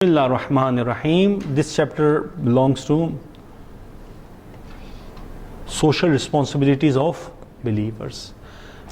Bismillah ar-Rahman ar-Rahim. This chapter belongs to social responsibilities of believers.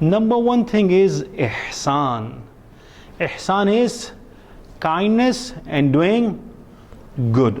Number one thing is ihsan. Ihsan is kindness and doing good.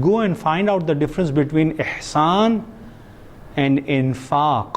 go and find out the difference between ihsan and infaq.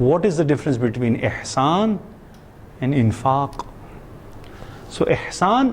What is the difference between ihsan and infaq? So ihsan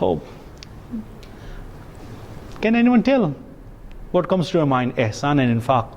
Hope. Can anyone tell what comes to your mind? ihsan and infaq.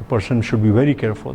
The person should be very careful.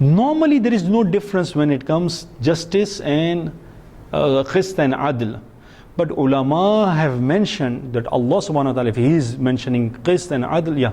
Normally there is no difference when it comes justice and qist and adl, but ulama have mentioned that Allah subhanahu wa ta'ala, if he is mentioning qist and adl, yeah,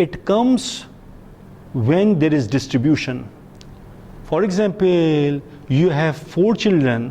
it comes when there is distribution. For example, you have 4 children.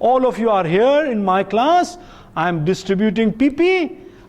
all of you are here in my class, I am distributing PP,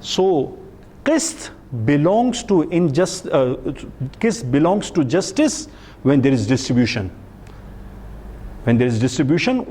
So qist belongs to qist belongs to justice when there is distribution. When there is distribution,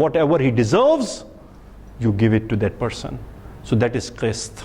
whatever he deserves, you give it to that person. So that is qist.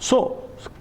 So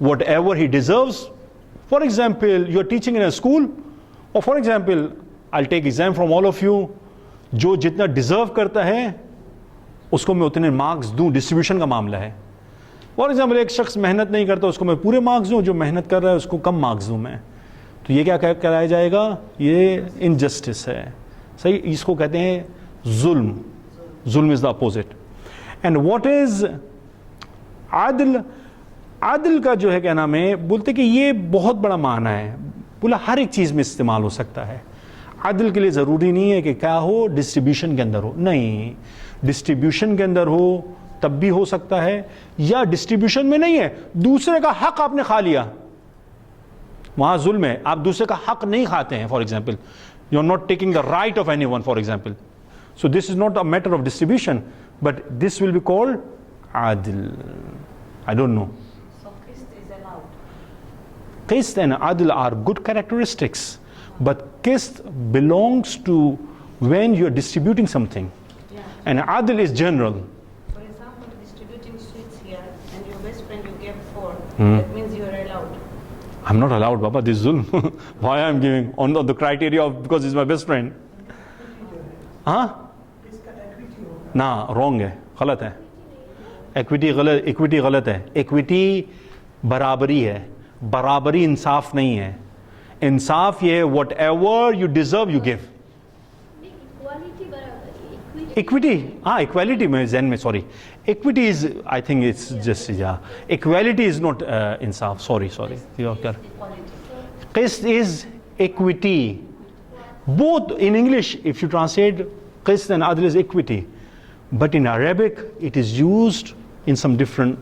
whatever he deserves. For example, you're teaching in a school, or for example, I'll take exam from all of you, جو جتنا deserve کرتا ہے اس کو میں اتنے marks دوں, distribution کا معاملہ ہے. فار ایگزامپل ایک شخص محنت نہیں کرتا, اس کو میں پورے مارکس دوں, جو محنت کر رہا ہے اس کو کم مارکس دوں میں, تو یہ کیا کرایا جائے گا؟ یہ انجسٹس ہے. صحیح, اس کو کہتے ہیں ظلم. ظلم is the opposite. And what is عدل؟ عدل کا جو ہے کیا نام ہے, بولتے کہ یہ بہت بڑا معنی ہے, بولا ہر ایک چیز میں استعمال ہو سکتا ہے. عدل کے لیے ضروری نہیں ہے کہ کیا ہو, ڈسٹریبیوشن کے اندر ہو. نہیں, ڈسٹریبیوشن کے اندر ہو تب بھی ہو سکتا ہے, یا ڈسٹریبیوشن میں نہیں ہے, دوسرے کا حق آپ نے کھا لیا, وہاں ظلم ہے. آپ دوسرے کا حق نہیں کھاتے ہیں. For example, you are not taking the right of any one, for example. So this is not a matter of distribution, but this will be called عدل. I don't know. So qist is allowed. Qist and adl are good characteristics, but qist belongs to when you are distributing something, Yeah. and adl is general. For example, distributing sweets here, and your best friend you gave 4. Hmm. That means you are allowed. I'm not allowed, Baba, this zulm. Why I'm giving on the criteria of because he's my best friend? Huh? Nah, wrong ہے, غلط ہے. Equity غلط ہے. Equity برابری ہے, برابری انصاف نہیں ہے. انصاف یہ whatever you deserve you give. equality برابر, ایکویٹی, ہاں ایکویلٹی میں ذہن میں, sorry, equity is, I think it's just, یا ایکویلٹی از ناٹ انصاف. سوری قسط is equity. both in English if you translate qist and adl is equity, but in Arabic it is used in some different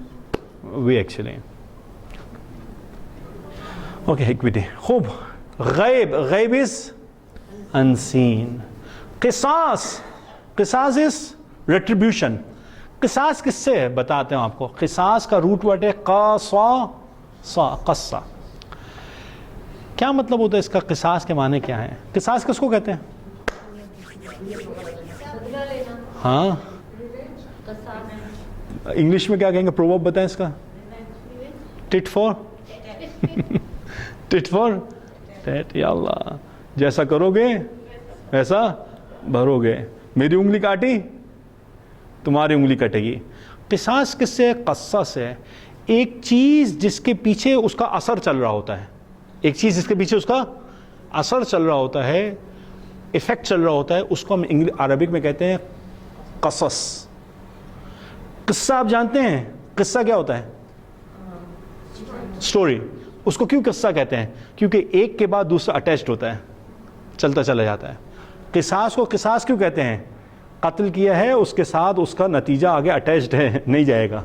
way actually. Okay, equity. خوب. غیب is unseen. قصاص is retribution. قصاص کس سے ہے بتاتے ہیں آپ کو. قصاص کا روٹ ورڈ ہے قصہ. کیا مطلب ہوتا ہے اس کا؟ قصاص کے معنی کیا ہیں؟ قصاص کس کو کہتے ہیں؟ ہاں انگلش میں کیا کہیں گے؟ پروورب بتائیں اس کا. Tit for TET. یا اللہ, جیسا کرو گے ویسا بھرو گے. میری انگلی کاٹی تمہاری انگلی کٹے گی. قصاص کس سے؟ قصہ سے. ایک چیز جس کے پیچھے اس کا اثر چل رہا ہوتا ہے, ایک چیز جس کے پیچھے اس کا اثر چل رہا ہوتا ہے, ایفیکٹ چل رہا ہوتا ہے, اس کو ہم عربک میں کہتے ہیں قصص. قصہ آپ جانتے ہیں قصہ کیا ہوتا ہے؟ سٹوری. اس کو کیوں قصہ کہتے ہیں؟ کیونکہ ایک کے بعد دوسرا اٹیچڈ ہوتا ہے, چلتا چلا جاتا ہے. قصاص کو قصاص کیوں کہتے ہیں؟ قتل کیا ہے, اس کے ساتھ اس کا نتیجہ آگے اٹیچڈ ہے, نہیں جائے گا,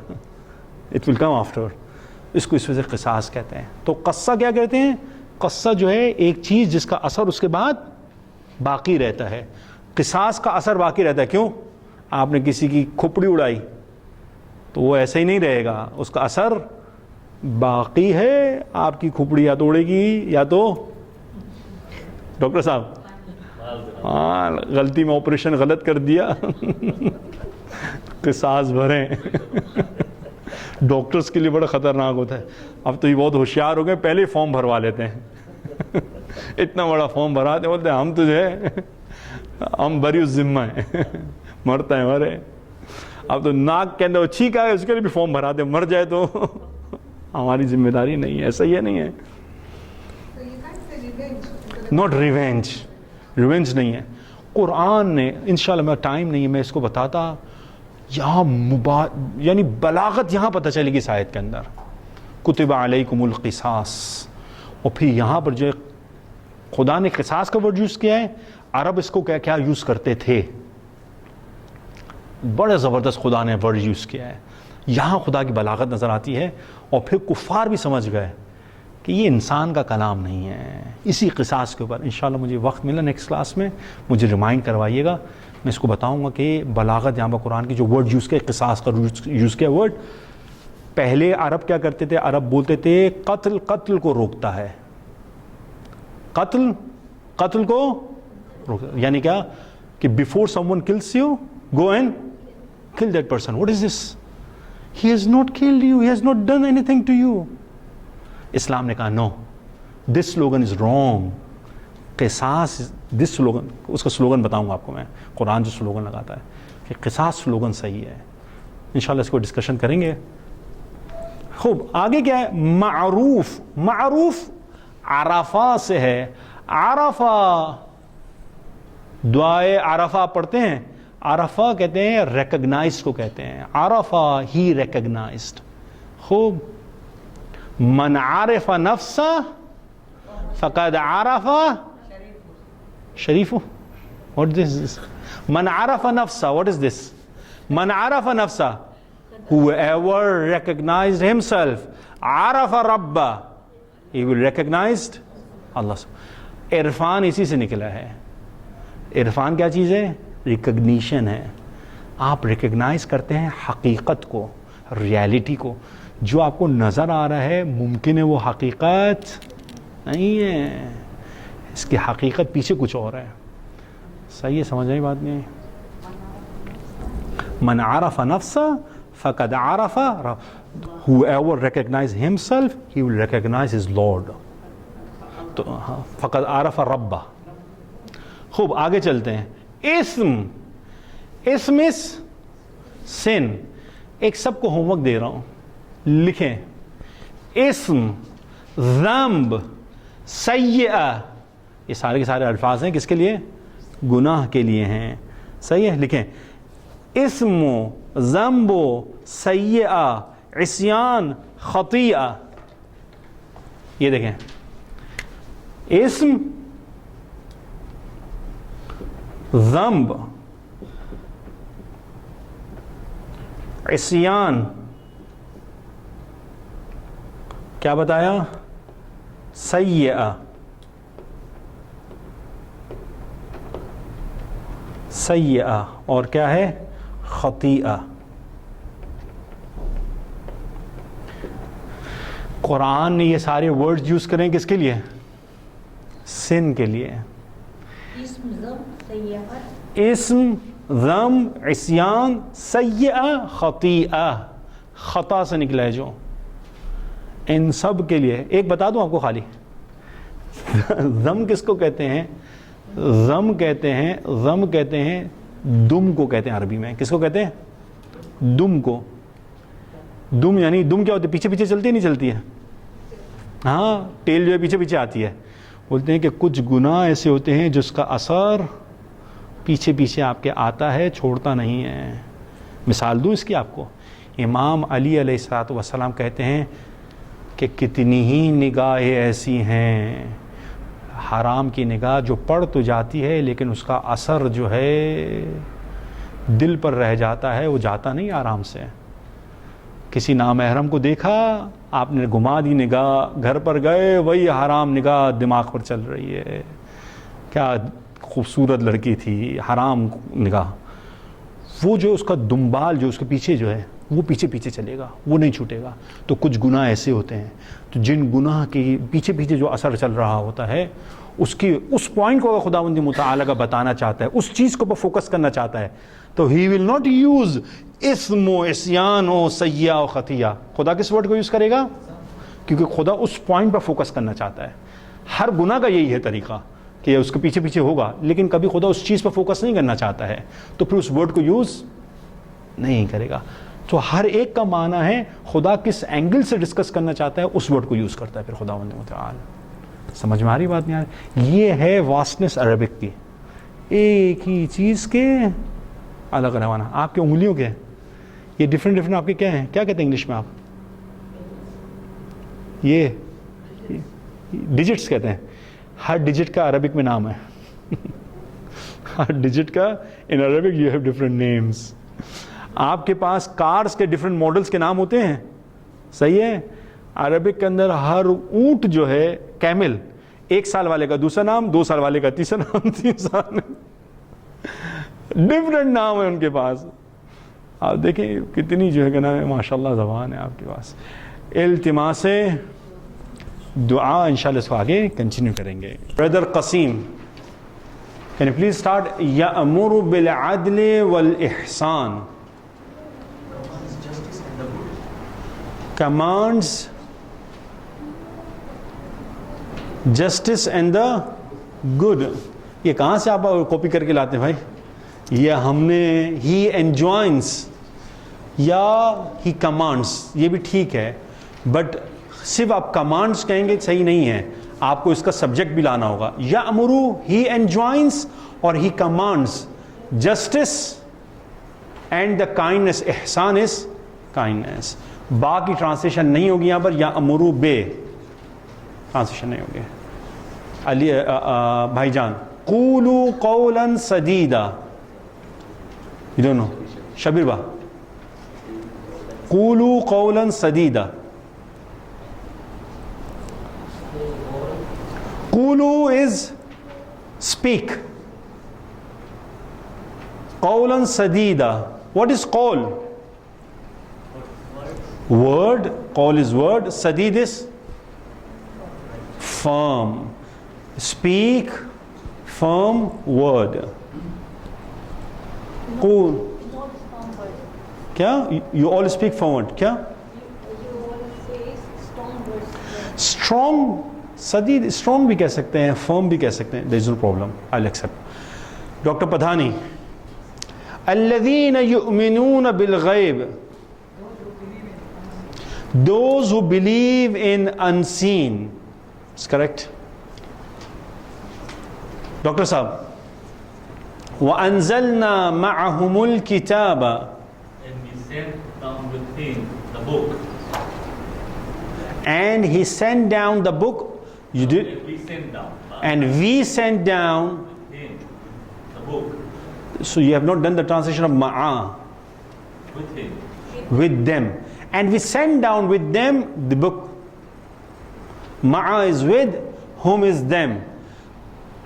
اٹ ول کم آفٹر. اس کو اس وجہ سے قصاص کہتے ہیں. تو قصہ کیا کہتے ہیں؟ قصہ جو ہے ایک چیز جس کا اثر اس کے بعد باقی رہتا ہے. قصاص کا اثر باقی رہتا ہے. کیوں؟ آپ نے کسی کی کھوپڑی اڑائی تو وہ ایسا ہی نہیں رہے گا, اس کا اثر باقی ہے. آپ کی کھوپڑی یا تو اڑے گی یا تو ڈاکٹر صاحب ہاں غلطی میں آپریشن غلط کر دیا, قصاص بھریں. ڈاکٹرز کے لیے بڑا خطرناک ہوتا ہے. اب تو یہ بہت ہوشیار ہو گئے, پہلے فارم بھروا لیتے ہیں. اتنا بڑا فارم بھراتے بولتے ہیں ہم تو جو ہے ہم بری اس ذمہ ہیں, مرتا ہے مرے. اب تو ناک کے اندر چھینک آئے اس کے لیے بھی فارم بھراتے, مر جائے تو ہماری ذمہ داری نہیں ہے. ایسا یہ نہیں ہے. ناٹ ریونج, ریونج نہیں ہے. قرآن نے انشاءاللہ, میرا ٹائم نہیں ہے میں اس کو بتاتا, یہاں یعنی بلاغت یہاں پتہ چلے گی اس آیت کے اندر. کتب علیکم القصاص, اور پھر یہاں پر جو خدا نے قصاص کا ورڈ یوز کیا ہے. عرب اس کو کیا کیا یوز کرتے تھے, بڑا زبردست خدا نے ورڈ یوز کیا ہے. یہاں خدا کی بلاغت نظر آتی ہے, اور پھر کفار بھی سمجھ گئے کہ یہ انسان کا کلام نہیں ہے. اسی قصاص کے اوپر انشاءاللہ مجھے وقت ملا نیکسٹ کلاس میں, مجھے ریمائنڈ کروائیے گا, میں اس کو بتاؤں گا کہ بلاغت یہاں پر قرآن کی جو ورڈ یوز کیا, قصاص کا یوز کیا ورڈ. پہلے عرب کیا کرتے تھے؟ عرب بولتے تھے قتل کو روکتا ہے. قتل کو روکتا, یعنی کیا کہ before someone kills you, go and kill that person. What is this? He has not killed you, he has not done anything to you. اسلام نے کہا نو، دس سلوگن از رانگ. قصاص، دس سلوگن، اس کا سلوگن بتاؤں گا آپ کو میں، قرآن جو سلوگن لگاتا ہے کہ قصاص سلوگن صحیح ہے. انشاءاللہ اس کو ڈسکشن کریں گے. خوب آگے کیا ہے؟ معروف. معروف عرفہ سے ہے. عرفہ، دعائے عرفہ پڑھتے ہیں. عرفہ کہتے ہیں ریکگنائز کو کہتے ہیں. عرفہ ہی ریکگنائزڈ. خوب. من عرف نفسہ فقد عرف شریف. what is this? من عرف نفسہ, what is this? من عرف نفسہ, whoever recognized himself, عرف ربہ, he will recognize اللہ. عرفان اسی سے نکلا ہے. عرفان کیا چیز ہے؟ ریکگنیشن ہے. آپ ریکگنائز کرتے ہیں حقیقت کو, ریالٹی کو. جو آپ کو نظر آ رہا ہے ممکن ہے وہ حقیقت نہیں ہے, اس کی حقیقت پیچھے کچھ اور ہے. صحیح ہے, سمجھ آئی بات نہیں؟ من عرف نفسہ فقد عرف whoever recognize himself he will recognize his Lord. تو فقد عرف ربہ. خوب آگے چلتے ہیں. اسم is sin. ایک سب کو ہوم ورک دے رہا ہوں, لکھیں. اسم, ذنب, سیئہ, یہ سارے کے سارے الفاظ ہیں کس کے لیے؟ گناہ کے لیے ہیں. صحیح ہے, لکھیں. اسم, ذنب, سیئہ, عصیان, خطیئہ. یہ دیکھیں, اسم, ذنب, عصیان, کیا بتایا؟ سیئہ. سیئہ اور کیا ہے؟ خطیئہ. قرآن نے یہ سارے ورڈز یوز کریں کس کے لیے؟ سن کے لیے. اسم, ذم, عصیان, سیئہ, خطیئہ. خطا سے نکلا ہے جو, ان سب کے لیے. ایک بتا دوں آپ کو خالی, ذم کس کو کہتے ہیں؟ ذم کہتے ہیں, ذم کہتے ہیں دم کو کہتے ہیں عربی میں. کس کو کہتے ہیں؟ دم کو. دم یعنی دم کیا ہوتی ہے؟ پیچھے پیچھے چلتی ہے, نہیں چلتی ہے؟ ہاں, ٹیل جو ہے پیچھے پیچھے آتی ہے. بولتے ہیں کہ کچھ گناہ ایسے ہوتے ہیں جس کا اثر پیچھے پیچھے آپ کے آتا ہے, چھوڑتا نہیں ہے. مثال دوں اس کی آپ کو. امام علی علیہ الصلوۃ والسلام کہتے ہیں کہ کتنی ہی نگاہیں ایسی ہیں, حرام کی نگاہ جو پڑ تو جاتی ہے لیکن اس کا اثر جو ہے دل پر رہ جاتا ہے, وہ جاتا نہیں آرام سے. کسی نامحرم کو دیکھا, آپ نے گھما دی نگاہ, گھر پر گئے, وہی حرام نگاہ دماغ پر چل رہی ہے. کیا خوبصورت لڑکی تھی, حرام نگاہ. وہ جو اس کا دنبال جو اس کے پیچھے جو ہے وہ پیچھے پیچھے چلے گا, وہ نہیں چھوٹے گا. تو کچھ گناہ ایسے ہوتے ہیں تو جن گناہ کے پیچھے پیچھے جو اثر چل رہا ہوتا ہے, اس کی اس پوائنٹ کو خداوند متعالی کا بتانا چاہتا ہے, اس چیز کو فوکس کرنا چاہتا ہے, تو ہی ول ناٹ یوز اسم و عصیان و سیئہ و خطیہ. خدا کس ورڈ کو یوز کرے گا؟ کیونکہ خدا اس پوائنٹ پر فوکس کرنا چاہتا ہے. ہر گناہ کا یہی ہے طریقہ کہ اس کے پیچھے پیچھے ہوگا, لیکن کبھی خدا اس چیز پر فوکس نہیں کرنا چاہتا ہے تو پھر اس ورڈ کو یوز نہیں کرے گا. تو ہر ایک کا معنی ہے خدا کس اینگل سے ڈسکس کرنا چاہتا ہے, اس ورڈ کو یوز کرتا ہے پھر خداوند متعال. سمجھ میں آ رہی بات نہیں آ رہی؟ یہ ہے واسٹنس عربک کی, ایک ہی چیز کے الگ روانہ. آپ کے انگلیوں کے یہ ڈفرینٹ آپ کے کیا ہیں, کیا کہتے ہیں انگلش میں آپ؟ یہ ڈیجٹس کہتے ہیں. ہر ڈیجٹ کا عربک میں نام ہے. ہر ڈیجٹ کا in Arabic you have different names. آپ کے پاس کارز کے ڈفرینٹ ماڈلز کے نام ہوتے ہیں, صحیح ہے؟ عربک کے اندر ہر اونٹ جو ہے, کیمل, 1 سال والے کا دوسرا نام, 2 سال والے کا تیسرا نام, 3 سال ڈفرینٹ نام ہے ان کے پاس. آپ دیکھیں کتنی جو ہے کہ نا ماشاءاللہ زبان ہے آپ کے پاس. التماس دعا انشاءاللہ اس کو آگے کنٹینیو کریں گے. Brother Qasim, can you please start? یأمر بالعدل والإحسان, commands justice and the good. یہ کہاں سے آپ کاپی کر کے لاتے ہیں بھائی؟ یہ ہم نے ہی انجوائنس یا ہی کمانڈس، یہ بھی ٹھیک ہے، بٹ صرف آپ کمانڈس کہیں گے صحیح نہیں ہے، آپ کو اس کا سبجیکٹ بھی لانا ہوگا. یامرو ہی انجوائنس اور he commands justice and the kindness. احسان از کائنڈنس. با کی ٹرانسلیشن نہیں ہوگی یہاں پر، یامرو بے ٹرانسلیشن نہیں ہوگی. علی بھائی جان قولوا قولا سدیدا. You don't know. شبیر با قولوا قولا سدیدا. قولوا is speak. قولا سدیدا. What is قول؟ Word. قول is word. Sadid is firm. Speak firm word. قول کیا؟ You all speak firm word. کیا؟ Strong. سدید اسٹرانگ بھی کہہ سکتے ہیں، فرم بھی کہہ سکتے ہیں. there is no problem. I'll accept. Doctor Padhani الذین یؤمنون بالغیب. Those who believe in unseen. It's correct. Doctor صاحب وَأَنزَلْنَا مَعَهُمُ الْكِتَابَ. And we sent down with him the book. And he sent down the book. You did. And we sent down. And we sent down. With him the book. So you have not done the translation of ma'a. With him. With them. And we sent down with them the book. Ma'a is with, whom is them.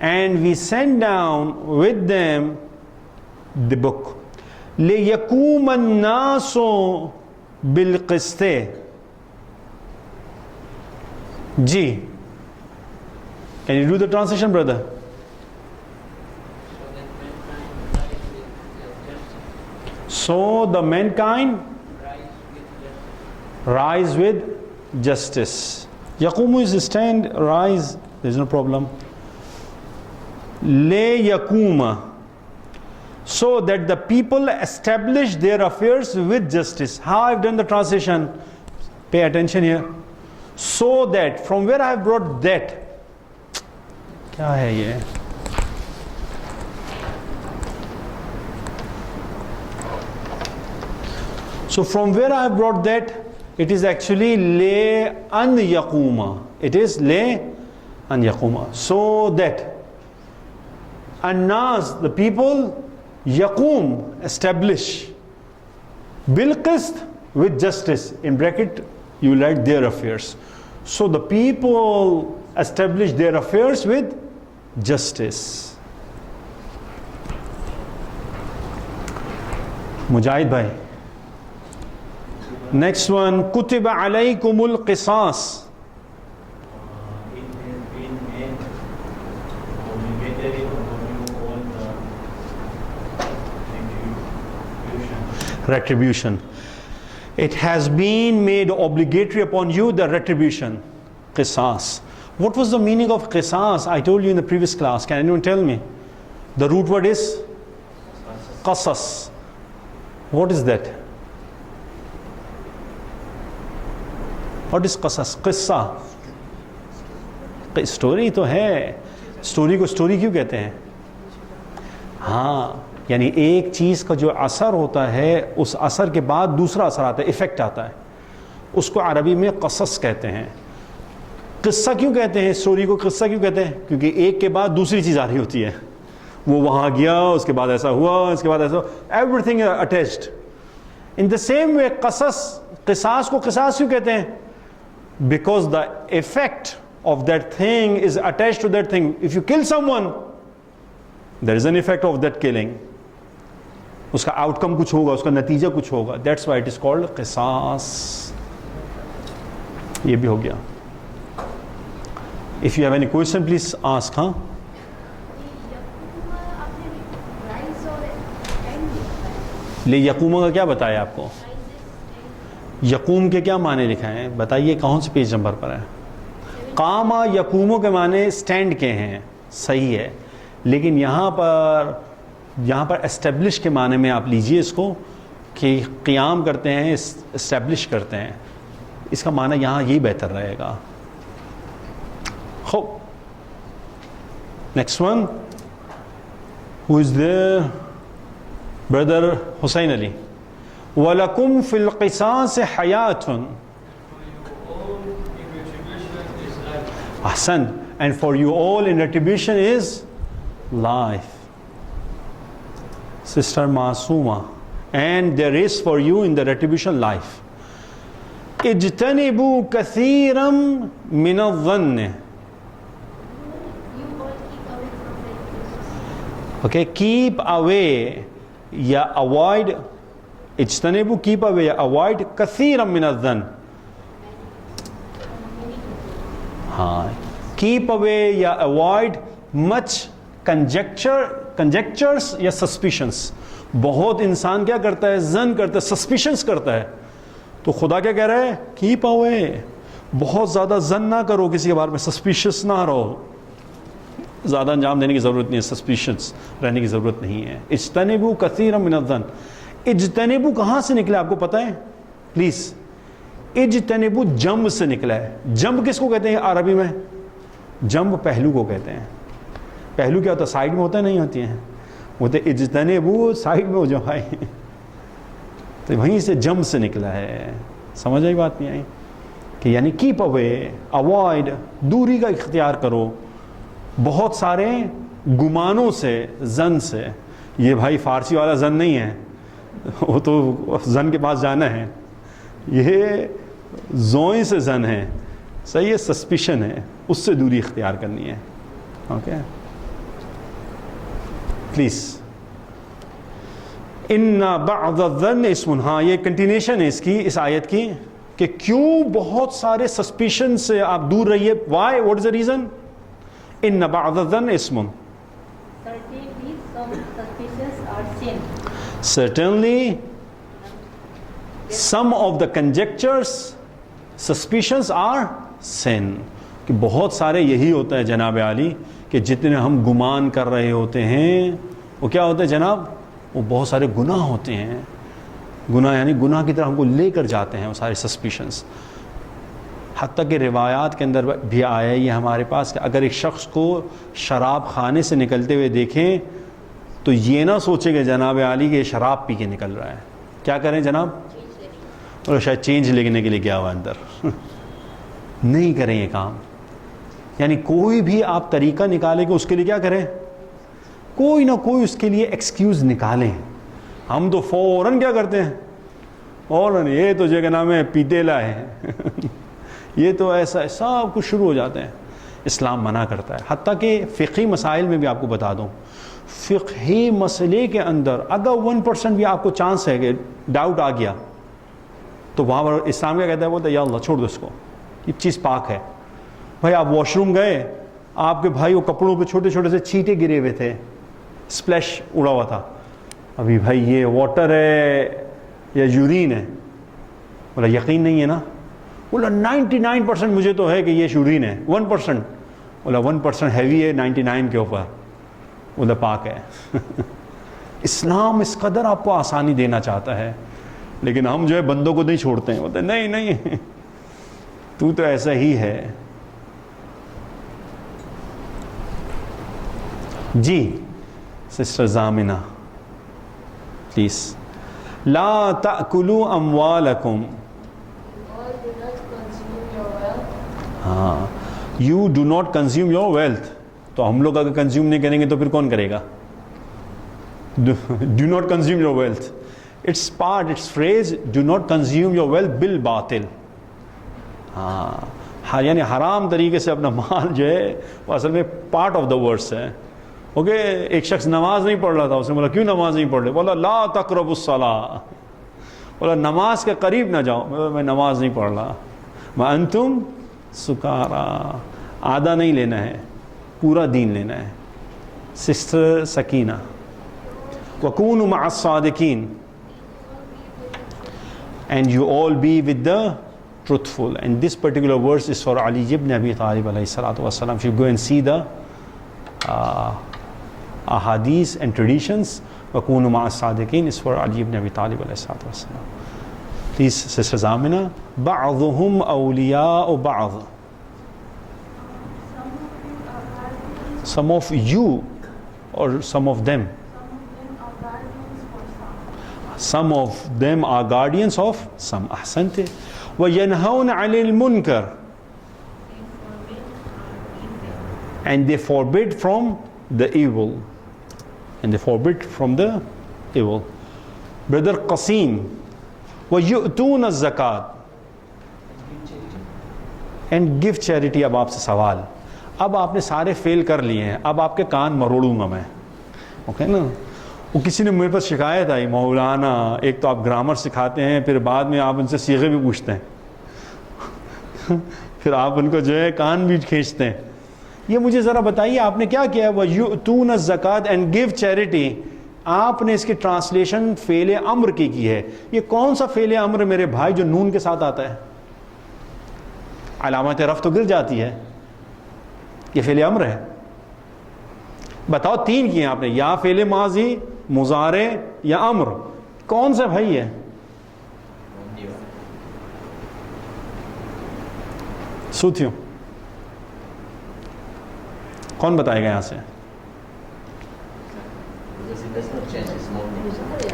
And we sent down with them the book. لِيَقُومَ النَّاسُ بِالْقِسْطِ. G can you do the translation, brother? So the mankind rise with justice. Yaqumu is stand, rise, there is no problem. Le yakuma, so that the people establish their affairs with justice. How I've done the translation? Pay attention here. So that, from where I have brought that. کیا ہے یہ؟ So from where I have brought that, it is actually le an yaquma. It is le an yaquma. So that annas, the people, yaqum, establish, bil qist, with justice. In bracket you write their affairs. So the people establish their affairs with justice. مجاہد بھائی next one کتب علیکم القصاص. It has been made obligatory upon you all the retribution. It has been made obligatory upon you the retribution. Qisas. What was the meaning of qisas? I told you in the previous class. Can anyone tell me? The root word is qasas. What is that? What is qasas? Qissa. Story تو ہے. Story کو story کیوں کہتے ہیں؟ ہاں یعنی ایک چیز کا جو اثر ہوتا ہے اس اثر کے بعد دوسرا اثر آتا ہے، ایفیکٹ آتا ہے، اس کو عربی میں قصص کہتے ہیں. قصہ کیوں کہتے ہیں؟ اسٹوری کو قصہ کیوں کہتے ہیں؟ کیونکہ ایک کے بعد دوسری چیز آ رہی ہوتی ہے. وہ وہاں گیا، اس کے بعد ایسا ہوا، اس کے بعد ایسا ہوا، everything attached. In the same way قصاص کو قصاص کیوں کہتے ہیں؟ Because the effect of that thing is attached to that thing. If you kill someone there is an effect of that killing. اس کا آؤٹ کم کچھ ہوگا، اس کا نتیجہ کچھ ہوگا. That's why it is called قصاص. یہ بھی ہو گیا. If you have any question, please ask. ہاں لے یقومہ کا کیا بتایا آپ کو؟ یقوم کے کیا معنی لکھا ہے بتائیے، کون سے پیج نمبر پر ہے؟ قامہ یقوموں کے معنی اسٹینڈ کے ہیں، صحیح ہے، لیکن یہاں پر اسٹیبلش کے معنی میں آپ لیجئے اس کو کہ قیام کرتے ہیں، اسٹیبلش کرتے ہیں، اس کا معنی یہاں یہی بہتر رہے گا. خوب next one, who is there? Brother Hussain Ali. وَلَكُمْ فِي الْقِصَاصِ حَيَاتٌ. Ahsan. And for you all in retribution is life. Sister Masuma. And there is for you in the retribution life. اجتنبوا كثيرا من الظن. You all keep away from the Okay, keep away یا avoid. اجتنبوا keep away یا avoid كثيرا من الظن. ہاں، keep away یا avoid much conjectures یا suspicions. بہت انسان کیا کرتا ہے؟ ظن کرتا ہے، suspicions کرتا ہے. تو خدا کیا کہہ رہا ہے؟ keep away. بہت زیادہ ظن نہ کرو کسی کے بارے میں، suspicious نہ رہو. زیادہ انجام دینے کی ضرورت نہیں ہے، suspicious رہنے کی ضرورت نہیں ہے. اجتنبوا كثيرا من الظن. اجتنبوا کہاں سے نکلا آپ کو پتہ ہے؟ پلیز، اجتنبوا جنب سے نکلا ہے. جنب کس کو کہتے ہیں عربی میں؟ جنب پہلو کو کہتے ہیں. پہلو کیا ہوتا ہے؟ سائڈ میں ہوتا ہے، نہیں ہوتی ہیں، ہوتے اجتنبوا سائڈ میں ہو جاؤ بھائی. تو وہیں سے جنب سے نکلا ہے. سمجھ آئی بات نہیں آئی؟ کہ یعنی کیپ اوے، اوائڈ، دوری کا اختیار کرو بہت سارے گمانوں سے، زن سے. یہ بھائی فارسی والا زن نہیں ہے، وہ تو زن کے پاس جانا ہے. یہ زوئیں سے زن ہے، صحیح ہے، سسپیشن ہے، اس سے دوری اختیار کرنی ہے. Okay please. ان بعض الظن اسم. ہاں، یہ کنٹینیوشن ہے اس کی، اس آیت کی، کہ کیوں بہت سارے سسپیشن سے آپ دور رہیے. Why? What is the reason? ان بعض الظن اسم. Certainly, some suspicions are sin. Certainly, some of the conjectures, suspicions are sin. کہ بہت سارے یہی ہوتا ہے جناب عالی، کہ جتنے ہم گمان کر رہے ہوتے ہیں وہ کیا ہوتا ہے جناب؟ وہ بہت سارے گناہ ہوتے ہیں. گناہ یعنی گناہ کی طرف ہم کو لے کر جاتے ہیں وہ سارے سسپیشنس. حتیٰ کہ روایات کے اندر بھی آیا ہے یہ ہمارے پاس کہ اگر ایک شخص کو شراب خانے سے نکلتے ہوئے دیکھیں تو یہ نہ سوچے کہ جناب عالی کہ یہ شراب پی کے نکل رہا ہے. کیا کریں جناب؟ اور شاید چینج لینے کے لیے گیا ہوا اندر. نہیں کریں یہ کام. یعنی کوئی بھی آپ طریقہ نکالیں کہ اس کے لیے کیا کریں؟ کوئی نہ کوئی اس کے لیے ایکسکیوز نکالیں. ہم تو فوراً کیا کرتے ہیں؟ فوراً یہ تو جو کہ نام ہے پیتیلا ہے یہ تو ایسا ہے، سب کچھ شروع ہو جاتے ہیں. اسلام منع کرتا ہے. حتیٰ کہ فقہی مسائل میں بھی آپ کو بتا دوں، فقہی مسئلے کے اندر اگر 1% بھی آپ کو چانس ہے کہ ڈاؤٹ آ گیا تو وہاں پر اسلام کیا کہتا ہے؟ بولتا ہے یا اللہ چھوڑ دو اس کو، یہ چیز پاک ہے. بھائی آپ واش روم گئے، آپ کے بھائی وہ کپڑوں پہ چھوٹے چھوٹے سے چھینٹے گرے ہوئے تھے، اسپلیش اڑا ہوا تھا. ابھی بھائی یہ واٹر ہے یا یورین ہے؟ بولا یقین نہیں ہے نا؟ بولا 99% مجھے تو ہے کہ یہ یورین ہے. 1%؟ بولا 1% ہیوی ہے 99 کے اوپر. بولا پاک ہے. اسلام اس قدر آپ کو آسانی دینا چاہتا ہے، لیکن ہم جو ہے بندوں کو نہیں چھوڑتے ہیں. بولتے نہیں نہیں تو ایسا ہی ہے. جی سسٹر زامنہ پلیز. لا تأکلوا اموالکم. All do not consume your wealth. ہاں، you do not consume your wealth. تو ہم لوگ اگر کنزیوم نہیں کریں گے تو پھر کون کرے گا؟ Do not consume your wealth. It's part, it's phrase do not consume your wealth بالباطل. ہاں یعنی حرام طریقے سے اپنا مال جو ہے وہ اصل میں پارٹ آف دا ورڈس ہے. اوکے ایک شخص نماز نہیں پڑھ رہا تھا، اس نے بولا کیوں نماز نہیں پڑھ رہے؟ بولا لا تقربوا الصلاۃ. بولا نماز کے قریب نہ جاؤ. میں نماز نہیں پڑھ رہا. وانتم سکارا. آدھا نہیں لینا ہے، پورا دین لینا ہے. سسٹر سکینہ وَكُونُوا مَعَ الصَّادِقِينَ. And you all be with the truthful. And this particular verse is for Ali ibn Abi Talib alayhi salatu wasalam. If you go and see the ahadith and traditions, وَكُونُوا مَعَ الصَّادِقِينَ is for Ali ibn Abi Talib alayhi salatu wasalam. Please, Sister Zamina, بَعْضُهُمْ أَوْلِيَاءُ بَعْضٍ. Some of you or some of them? Some of them are guardians of some. أحسنت. وَيَنْهَوْنَ عَنِ الْمُنْكَرِ. And they forbid from the evil. And they forbid from the evil. Brother Qasim. وَيُؤْتُونَ الزَّكَاةِ. And give charity. اب آپ سے سوال, اب آپ نے سارے فیل کر لیے ہیں, اب آپ کے کان مروڑوں گا میں, اوکے نا. وہ کسی نے میرے پاس شکایت آئی, مولانا ایک تو آپ گرامر سکھاتے ہیں, پھر بعد میں آپ ان سے صیغے بھی پوچھتے ہیں, پھر آپ ان کو جو ہے کان بھی کھینچتے ہیں. یہ مجھے ذرا بتائیے آپ نے کیا کیا ہے؟ وَيُؤْتُونَ الزَّكَاةَ and give charity. آپ نے اس کی ٹرانسلیشن فعل امر کی ہے. یہ کون سا فعل امر میرے بھائی جو نون کے ساتھ آتا ہے؟ علامت رفع تو گر جاتی ہے. یہ فعل امر ہے. بتاؤ, تین کیے آپ نے, یا فعل ماضی, مضارع یا امر. کون سا بھائی ہے؟ سوتھیوں کون بتائے گا یہاں سے؟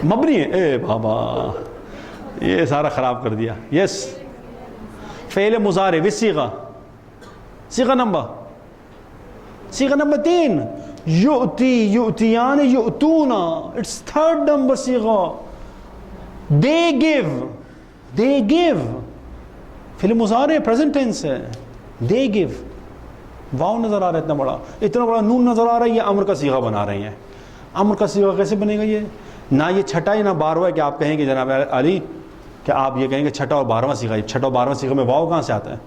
مبنی ہے. اے بابا, یہ سارا خراب کر دیا. یس, فعل مضارع وصیغہ, صیغہ نمبر 3. یؤتی, یؤتیان, یؤتونا, اٹس تھرڈ نمبر صیغہ. they give فعل مضارع پریزنٹ ٹینس ہے. they give. واو نظر آ رہا ہے اتنا بڑا نون نظر آ رہا ہے. یہ امر کا صیغہ بنا رہے ہیں. امر کا صیغہ کیسے بنے گا؟ یہ نہ یہ چھٹا ہے نہ 12واں ہے کہ آپ کہیں گے جناب علی کہ آپ یہ کہیں گے چھٹا اور 12واں صیغہ. چھٹا اور 12واں صیغہ میں واو کہاں سے آتا ہے؟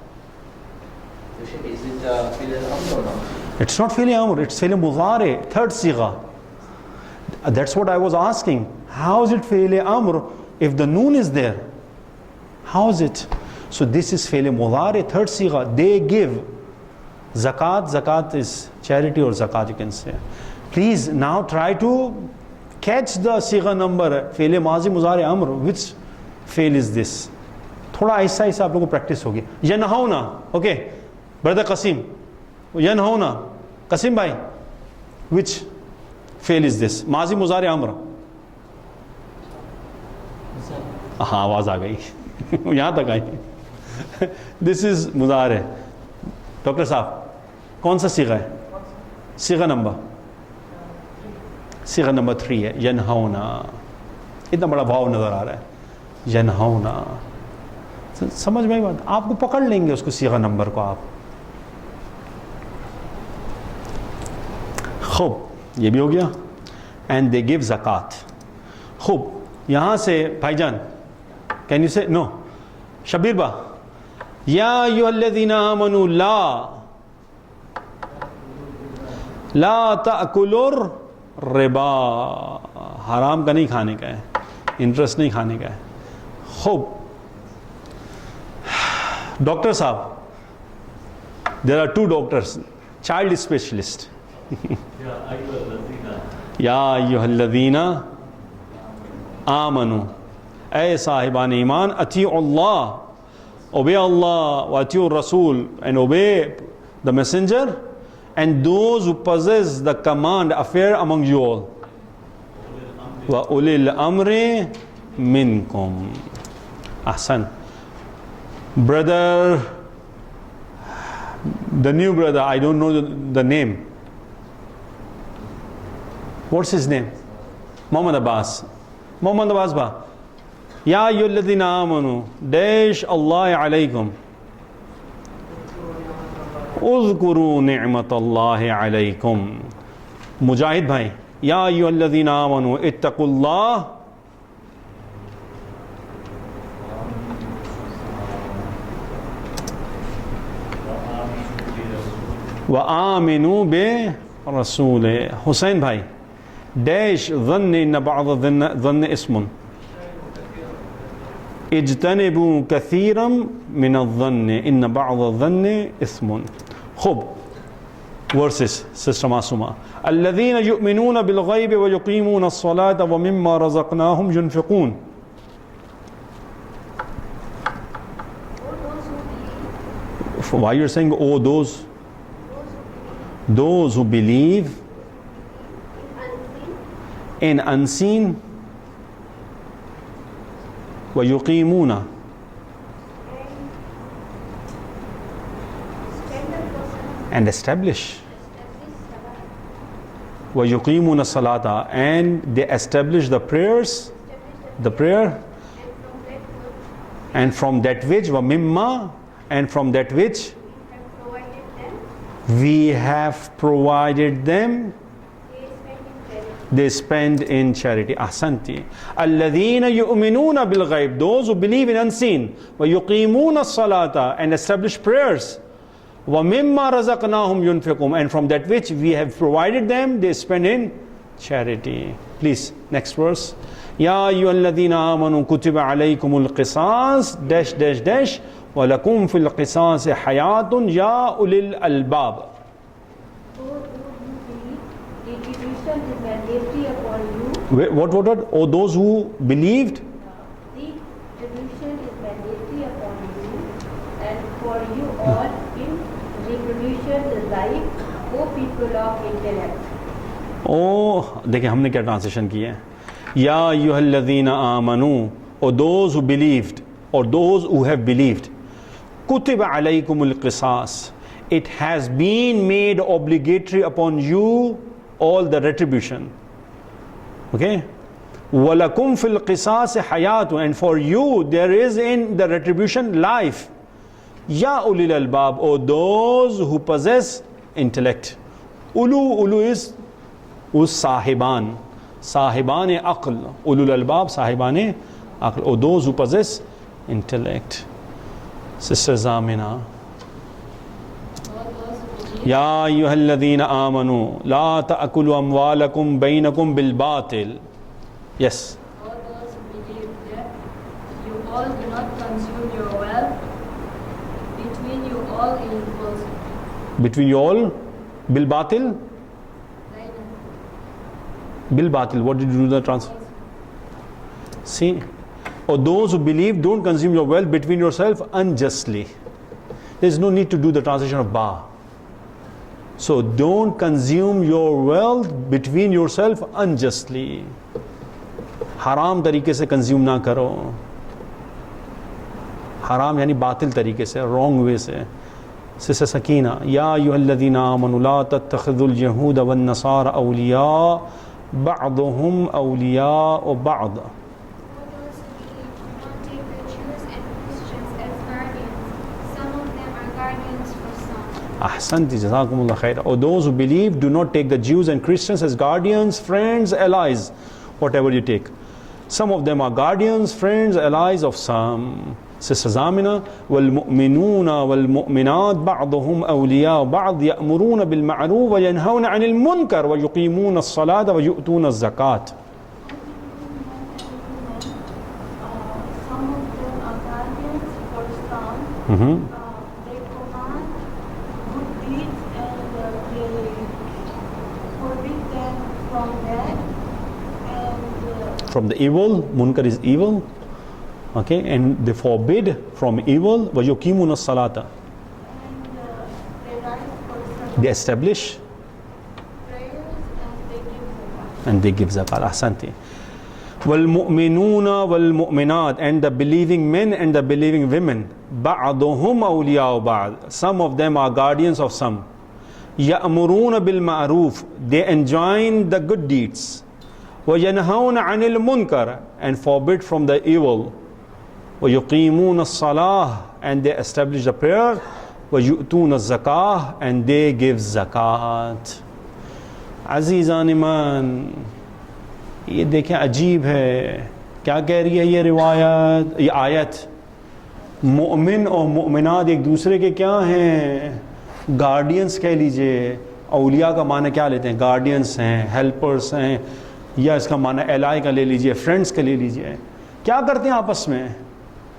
It's not فعل امر, it's فعل مضارع, third صیغہ. That's what I was asking. How is it فعل امر if the noon is there? How is it? So this is فعل مضارع, third صیغہ. They give. Zakat is charity or zakat you can say. Please now try to catch the صیغہ number. فعل ماضی, مضارع, امر. Which فعل is this? تھوڑا ایسا ایسا آپ لوگوں کو پریکٹس ہوگی. ینہونا, اوکے برادر قسیم, ینہونا, قسیم بھائی, which فعل is this? ماضی, مضارع, امر. ہاں آواز آ گئی یہاں تک آئی. دس از مضارع. ڈاکٹر صاحب کون سا صیغہ ہے؟ صیغہ نمبر 3 ہے. ینہونا, اتنا بڑا بھاؤ نظر آ رہا ہے. ینہونا, سمجھ میں بات, آپ کو پکڑ لیں گے اس کو صیغہ نمبر کو آپ. خوب, یہ بھی ہو گیا. اینڈ دے گیو زکات. خوب, یہاں سے بھائی جان کین یو سے نو شبیر با, یا ایھا الذین آمنوا لا تأکلوا الربا. حرام کا نہیں کھانے کا ہے, انٹرسٹ نہیں کھانے کا ہے. خوب, ڈاکٹر صاحب, there are 2 doctors, child specialist. یا ایھا الذین آمنوا, اے صاحبان ایمان, اطیعوا اللہ, obey Allah, وَأَطِيعُوا الرَّسُولَ, and obey the messenger, and those who possess the command affair among you all. وَأُولِي الْأَمْرِ مِنْكُمْ. Ahsan. Brother, the new brother, I don't know the name. What's his name? Muhammad Abbas. Muhammad Abbas ba. Ya ayyuhalladhina amanu dash Allah alaykum اذکروا نعمت اللہ علیکم. مجاہد بھائی, یا ایھا الذین آمنوا اتقوا اللہ وآمنوا برسول. حسین بھائی, dash ظن ان بعض ظن اسم. اجتنبوا كثيرا من الظن ان بعض الظن اثم. خوب ورسز سسٹر معصومہ. الذين يؤمنون بالغيب ويقيمون الصلاة ومما رزقناهم ينفقون. Why you're saying oh those who believe in unseen ويقيمون and establish ويقيمون الصلاة and they establish the prayers, the prayer, and from that which ومما and from that which we have provided them they spend in charity. Ahsanti. Alladhina yu'minuna bil ghaib, those who believe in unseen, wa yuqimuna as-salata and establish prayers, wa mimma razaqnahum yunfiqun and from that which we have provided them they spend in charity. Please, next verse. Ya ayyuhalladhina amanu kutiba alaykumul qisas dash dash dash wa lakum fil qisas hayatun ya ulil albab. What? Oh, those who believed. The revolution is mandatory upon you and for you all in revolution the life, O people of intellect. دیکھیں ہم نے کیا translation کی ہے. یا ایھا الذین آمنوا, or those who believed, or those who have believed. کتب علیکم القصاص, it has been made obligatory upon you all the retribution. Okay, وَلَكُمْ فِي الْقِصَاصِ حَيَاتٌ and for you there is in the retribution life. Ya ulil albab, or those who possess intellect. Ulu is sahiban aql. Ulul albab sahiban aql, or those who possess intellect. Sister Zamina. یا ایھا الذین آمنوا لا تأکلوا اموالکم بینکم بالباطل. Yes. All those who believe that you all do not consume your wealth between you all in equals. Between you all بالباطل. بالباطل. What did you do the translation? See, or those who believe don't consume your wealth between yourself unjustly. There is no need to do the translation of ba. So don't consume your wealth between yourself unjustly. حرام طریقے سے consume نہ کرو. حرام یعنی باطل طریقے سے, wrong way سے. سسٹر سکینہ. یا ایھا الذین آمنوا لا تتخذوا اليہود والنصارى اولیاء بعضهم اولیاء بعض. Ahsanti, jazakumullah khair. Or those who believe do not take the Jews and Christians as guardians, friends, allies, whatever you take. Some of them are guardians, friends, allies of some. Sister Zamina. وَالْمُؤْمِنُونَ وَالْمُؤْمِنَاتِ بَعْضُهُمْ أَوْلِيَاءُ بَعْضٍ يَأْمُرُونَ بِالْمَعْرُوفِ وَيَنْهَوْنَ عَنِ الْمُنْكَرِ وَيُقِيمُونَ الصَّلَاةَ وَيُؤْتُونَ الزَّكَاةَ. Some of them are guardians for some. They command good deeds and they forbid them from that and From the evil, munkar is evil. Okay, and they forbid from evil. وَيُقِيمُونَ الصَّلَاةَ they rise for some they establish prayers and and they give zakat. they give zakat. Ahsanti. وَالْمُؤْمِنُونَ وَالْمُؤْمِنَاتِ and the believing men and the believing women. بَعْضُهُمْ أَوْلِيَاءُ بَعْضٍ some of them are guardians of some. يَأْمُرُونَ بِالْمَعْرُوفِ they enjoin the good deeds. وَيَنْهَوْنَ عَنِ الْمُنْكَرِ and forbid from the evil. وَيُقِيمُونَ الصَّلَاةَ and they establish the prayer. وَيُؤْتُونَ الزَّكَاةَ and they give zakat. عزیزان ایمان, یہ دیکھیں عجیب ہے کیا کہہ رہی ہے یہ روایت, یہ آیت. مومن اور مومنات ایک دوسرے کے کیا ہیں؟ گارڈینس کہہ لیجئے. اولیاء کا معنی کیا لیتے ہیں؟ گارڈینس ہیں, ہیلپرس ہیں, یا اس کا معنی الائی کا لے لیجئے, فرینڈس کا لے لیجئے. کیا کرتے ہیں آپس میں؟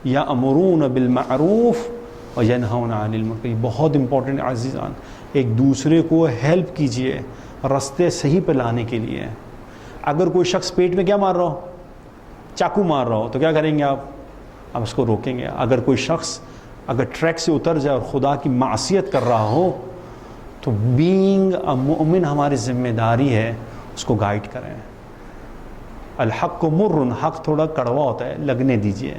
یأمرون بالمعروف وینہون عن المنکر. یہ بہت امپورٹنٹ عزیزان. ایک دوسرے کو ہیلپ کیجئے رستے صحیح پہ لانے کے لیے. اگر کوئی شخص پیٹ میں کیا مار رہا ہو, چاقو مار رہا ہو, تو کیا کریں گے آپ اس کو روکیں گے. اگر کوئی شخص اگر ٹریک سے اتر جائے اور خدا کی معصیت کر رہا ہو تو بینگ اے مومن ہماری ذمہ داری ہے اس کو گائیڈ کریں. الحق مر, حق تھوڑا کڑوا ہوتا ہے, لگنے دیجئے,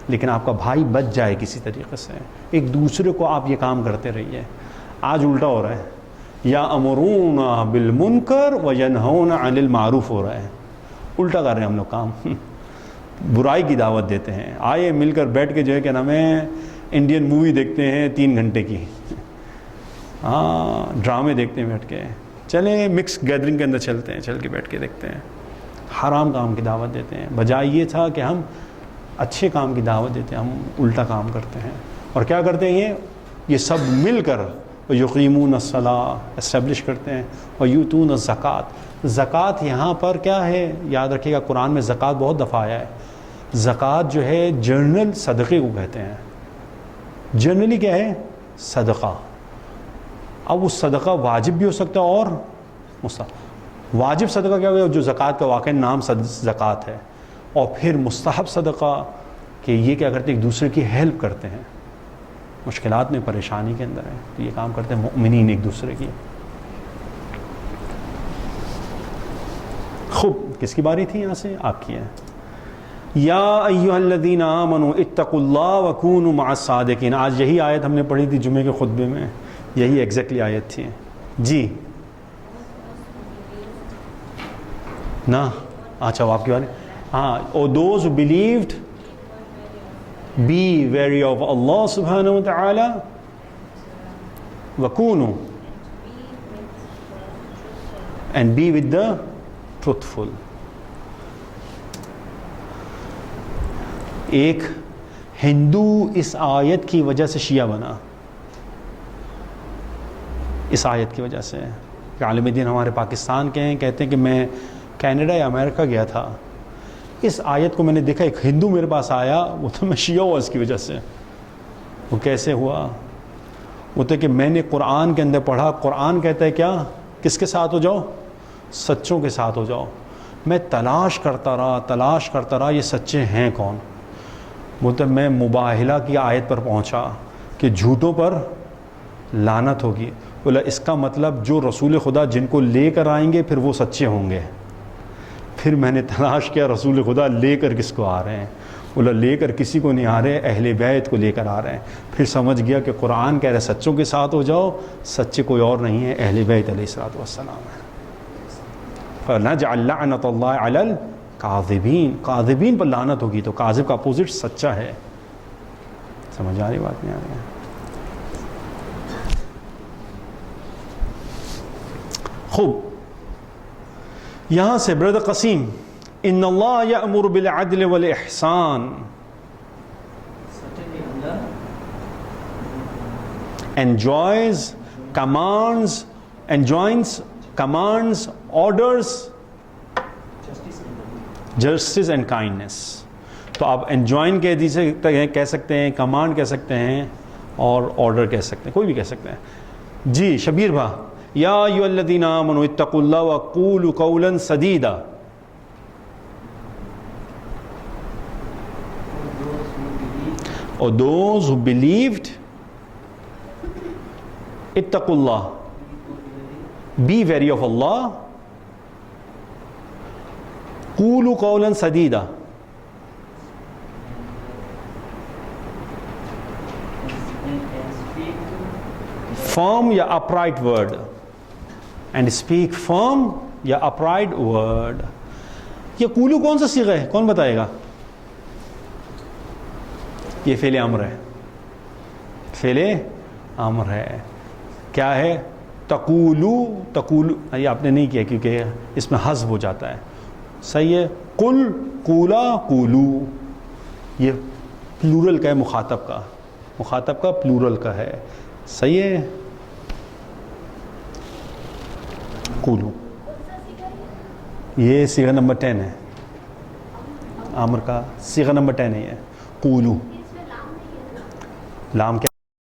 لیکن آپ کا بھائی بچ جائے کسی طریقے سے. ایک دوسرے کو آپ یہ کام کرتے رہیے. آج الٹا ہو رہا ہے, یأمرون بالمنکر وینہون عن المعروف ہو رہا ہے. الٹا کر رہے ہیں ہم لوگ کام. برائی کی دعوت دیتے ہیں. آئے مل کر بیٹھ کے جو ہے کیا نام ہے انڈین مووی دیکھتے ہیں 3 گھنٹے کی, ڈرامے دیکھتے ہیں بیٹھ کے. چلیں مکس گیدرنگ کے اندر چلتے ہیں, چل کے بیٹھ کے دیکھتے ہیں. حرام کام کی دعوت دیتے ہیں. بجائے یہ تھا کہ ہم اچھے کام کی دعوت دیتے ہیں, ہم الٹا کام کرتے ہیں. اور کیا کرتے ہیں یہ سب مل کر یقیمون الصلاۃ اسٹیبلش کرتے ہیں, اور یؤتون الزکوٰۃ. زکوٰۃ یہاں پر کیا ہے یاد رکھیے گا, قرآن میں زکوٰۃ بہت دفعہ آیا ہے. زکوٰۃ جو ہے جنرل صدقے کو کہتے ہیں. جنرلی کیا ہے صدقہ. اب وہ صدقہ واجب بھی ہو سکتا ہے اور مستحب. واجب صدقہ کیا ہو جو زکوٰۃ کا واقعی نام زکوٰۃ ہے, اور پھر مستحب صدقہ کہ یہ کیا کرتے ہیں ایک دوسرے کی ہیلپ کرتے ہیں, مشکلات میں پریشانی کے اندر ہے تو یہ کام کرتے ہیں مؤمنین ایک دوسرے کی. خوب, کس کی باری تھی یہاں سے؟ آپ کی ہے. یا ایھا الذین آمنوا اتقوا اللہ وکونوا مع الصادقین. آج یہی آیت ہم نے پڑھی تھی جمعے کے خطبے میں, یہی ایگزیکٹلی آیت تھی. جی نا, اچھا آپ کی بات. ہاں, O those believed be wary of Allah subhanahu wa ta'ala وَكُونُوا and be with the truthful. ایک ہندو اس آیت کی وجہ سے شیعہ بنا, اس آیت کی وجہ سے. عالم دین ہمارے پاکستان کے ہیں, کہتے ہیں کہ میں کینیڈا یا امریکہ گیا تھا, اس آیت کو میں نے دیکھا, ایک ہندو میرے پاس آیا, وہ تو میں شیعہ ہوا اس کی وجہ سے. وہ کیسے ہوا؟ وہ تو کہ میں نے قرآن کے اندر پڑھا, قرآن کہتا ہے کیا, کس کے ساتھ ہو جاؤ, سچوں کے ساتھ ہو جاؤ. میں تلاش کرتا رہا یہ سچے ہیں کون. وہ تو میں مباہلہ کی آیت پر پہنچا کہ جھوٹوں پر لعنت ہوگی. بولا اس کا مطلب جو رسول خدا جن کو لے کر آئیں گے پھر وہ سچے ہوں گے. پھر میں نے تلاش کیا رسول خدا لے کر کس کو آ رہے ہیں. بولا لے کر کسی کو نہیں آ رہے, اہل بیت کو لے کر آ رہے ہیں. پھر سمجھ گیا کہ قرآن کہہ رہے سچوں کے ساتھ ہو جاؤ, سچے کوئی اور نہیں ہے, اہل بیت علیہ الصلوۃ والسلام ہے. فَنَجْعَلْ لَعْنَةَ اللَّهِ عَلَى الْكَاذِبِينَ, کاذبین پر لعنت ہوگی. تو کاذب کا اپوزٹ سچا ہے. سمجھ آ رہی بات نہیں آ رہی ہے؟ خوب, یہاں سے برادر قسیم, ان اللہ یأمر بالعدل والاحسان, enjoins, commands, orders, justice and kindness. تو آپ enjoin کہہ سکتے ہیں, command کہہ سکتے ہیں, اور order کہہ سکتے ہیں, کوئی بھی کہہ سکتے ہیں. جی شبیر بھا, یا ایھا الذین آمنوا اتقوا اللہ وقولوا قولا سدیدا. Or those who believed, اتقوا اللہ, be wary of Allah, قولوا قولا سدیدا, firm یا upright word, and speak firm یا upright word. یہ قولو کون سا صیغہ ہے, کون بتائے گا؟ یہ فعل امر ہے, فعل امر ہے. کیا ہے؟ تقولو, یہ آپ نے نہیں کیا کیونکہ اس میں حذف ہو جاتا ہے. صحیح ہے, قل, قولا, قولو, یہ پلورل کا ہے, مخاطب کا پلورل کا ہے. صحیح ہے, قولو. یہ صیغہ نمبر 10 ہے, امر کا صیغہ نمبر 10 ہے یہ. قولو اس میں لام نہیں ہے نا. لام کیا